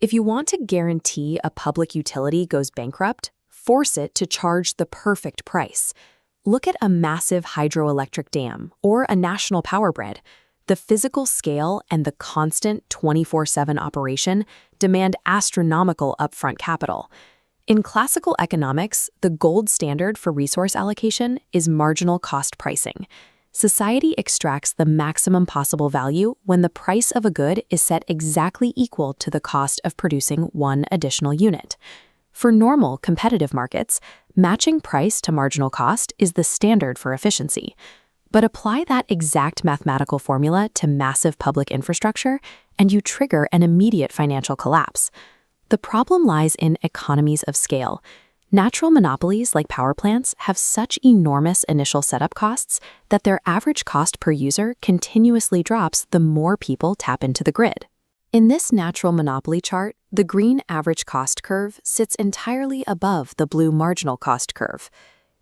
If you want to guarantee a public utility goes bankrupt, force it to charge the perfect price. Look at a massive hydroelectric dam or a national power grid. The physical scale and the constant 24/7 operation demand astronomical upfront capital. In classical economics, the gold standard for resource allocation is marginal cost pricing. Society extracts the maximum possible value when the price of a good is set exactly equal to the cost of producing one additional unit. For normal, competitive markets, matching price to marginal cost is the standard for efficiency. But apply that exact mathematical formula to massive public infrastructure, and you trigger an immediate financial collapse. The problem lies in economies of scale. Natural monopolies like power plants have such enormous initial setup costs that their average cost per user continuously drops the more people tap into the grid. In this natural monopoly chart, the green average cost curve sits entirely above the blue marginal cost curve.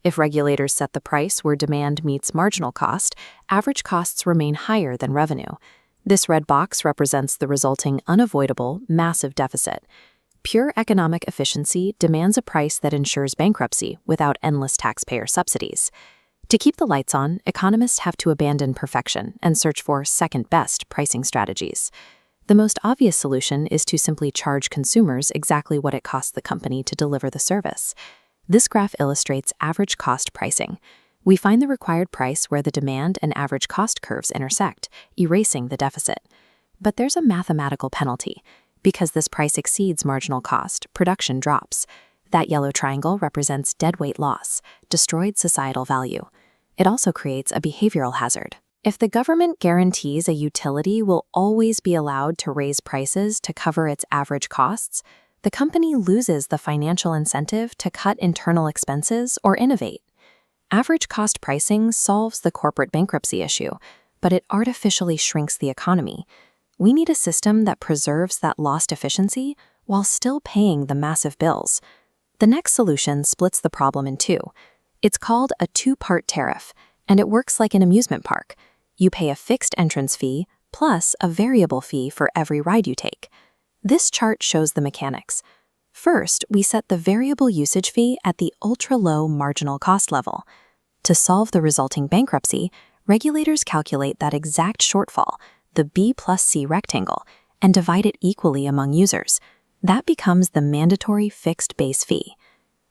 If regulators set the price where demand meets marginal cost, average costs remain higher than revenue. This red box represents the resulting unavoidable, massive deficit. Pure economic efficiency demands a price that ensures bankruptcy without endless taxpayer subsidies. To keep the lights on, economists have to abandon perfection and search for second-best pricing strategies. The most obvious solution is to simply charge consumers exactly what it costs the company to deliver the service. This graph illustrates average cost pricing. We find the required price where the demand and average cost curves intersect, erasing the deficit. But there's a mathematical penalty. Because this price exceeds marginal cost, production drops. That yellow triangle represents deadweight loss, destroyed societal value. It also creates a behavioral hazard. If the government guarantees a utility will always be allowed to raise prices to cover its average costs, the company loses the financial incentive to cut internal expenses or innovate. Average cost pricing solves the corporate bankruptcy issue, but it artificially shrinks the economy. We need a system that preserves that lost efficiency while still paying the massive bills. The next solution splits the problem in two. It's called a two-part tariff, and it works like an amusement park. You pay a fixed entrance fee plus a variable fee for every ride you take. This chart shows the mechanics. First, we set the variable usage fee at the ultra-low marginal cost level. To solve the resulting bankruptcy, regulators calculate that exact shortfall, the B plus C rectangle, and divide it equally among users. That becomes the mandatory fixed base fee.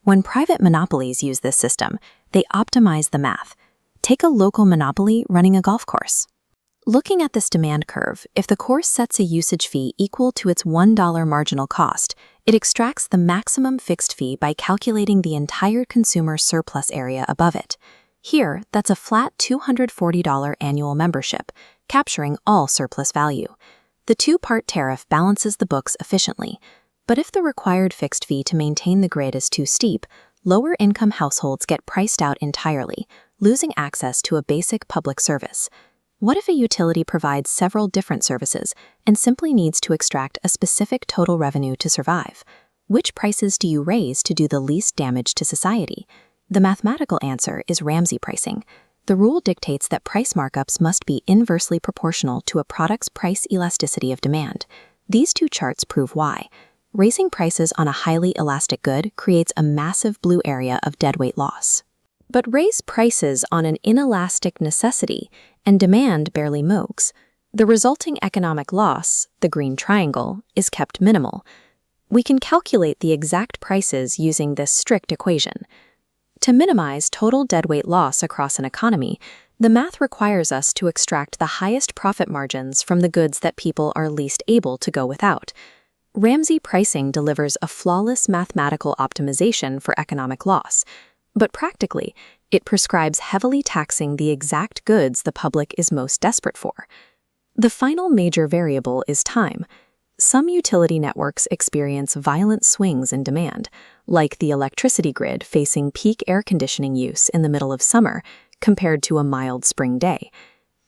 When private monopolies use this system, they optimize the math. Take a local monopoly running a golf course. Looking at this demand curve, if the course sets a usage fee equal to its $1 marginal cost, it extracts the maximum fixed fee by calculating the entire consumer surplus area above it. Here, that's a flat $240 annual membership, capturing all surplus value. The two-part tariff balances the books efficiently, but if the required fixed fee to maintain the grid is too steep, lower-income households get priced out entirely, losing access to a basic public service. What if a utility provides several different services and simply needs to extract a specific total revenue to survive? Which prices do you raise to do the least damage to society? The mathematical answer is Ramsey pricing. The rule dictates that price markups must be inversely proportional to a product's price elasticity of demand. These two charts prove why. Raising prices on a highly elastic good creates a massive blue area of deadweight loss. But raise prices on an inelastic necessity, and demand barely moves. The resulting economic loss, the green triangle, is kept minimal. We can calculate the exact prices using this strict equation. To minimize total deadweight loss across an economy, the math requires us to extract the highest profit margins from the goods that people are least able to go without. Ramsey pricing delivers a flawless mathematical optimization for economic loss, but practically, it prescribes heavily taxing the exact goods the public is most desperate for. The final major variable is time. Some utility networks experience violent swings in demand, like the electricity grid facing peak air conditioning use in the middle of summer compared to a mild spring day.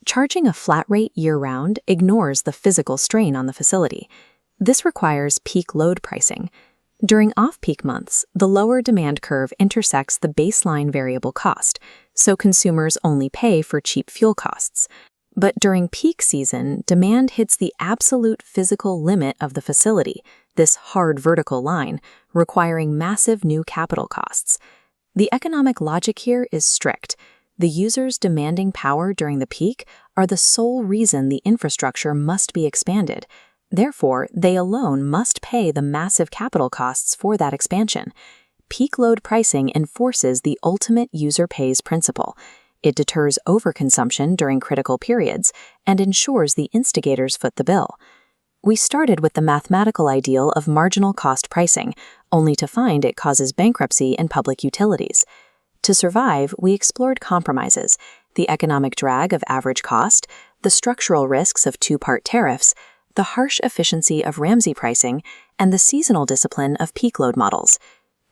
Charging a flat rate year-round ignores the physical strain on the facility. This requires peak load pricing. During off-peak months, the lower demand curve intersects the baseline variable cost, so consumers only pay for cheap fuel costs. But during peak season, demand hits the absolute physical limit of the facility, this hard vertical line, requiring massive new capital costs. The economic logic here is strict. The users demanding power during the peak are the sole reason the infrastructure must be expanded. Therefore, they alone must pay the massive capital costs for that expansion. Peak load pricing enforces the ultimate user pays principle. It deters overconsumption during critical periods and ensures the instigators foot the bill. We started with the mathematical ideal of marginal cost pricing, only to find it causes bankruptcy in public utilities. To survive, we explored compromises, the economic drag of average cost, the structural risks of two-part tariffs, the harsh efficiency of Ramsey pricing, and the seasonal discipline of peak load models.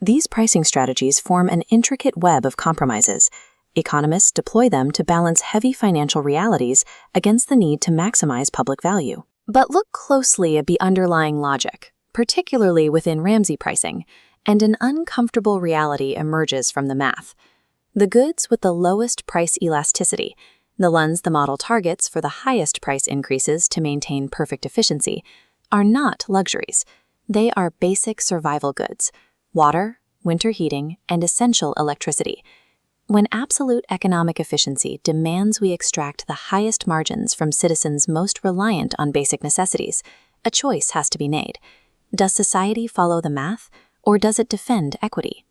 These pricing strategies form an intricate web of compromises. Economists deploy them to balance heavy financial realities against the need to maximize public value. But look closely at the underlying logic, particularly within Ramsey pricing, and an uncomfortable reality emerges from the math. The goods with the lowest price elasticity, the ones the model targets for the highest price increases to maintain perfect efficiency, are not luxuries. They are basic survival goods: water, winter heating, and essential electricity. When absolute economic efficiency demands we extract the highest margins from citizens most reliant on basic necessities, a choice has to be made. Does society follow the math, or does it defend equity?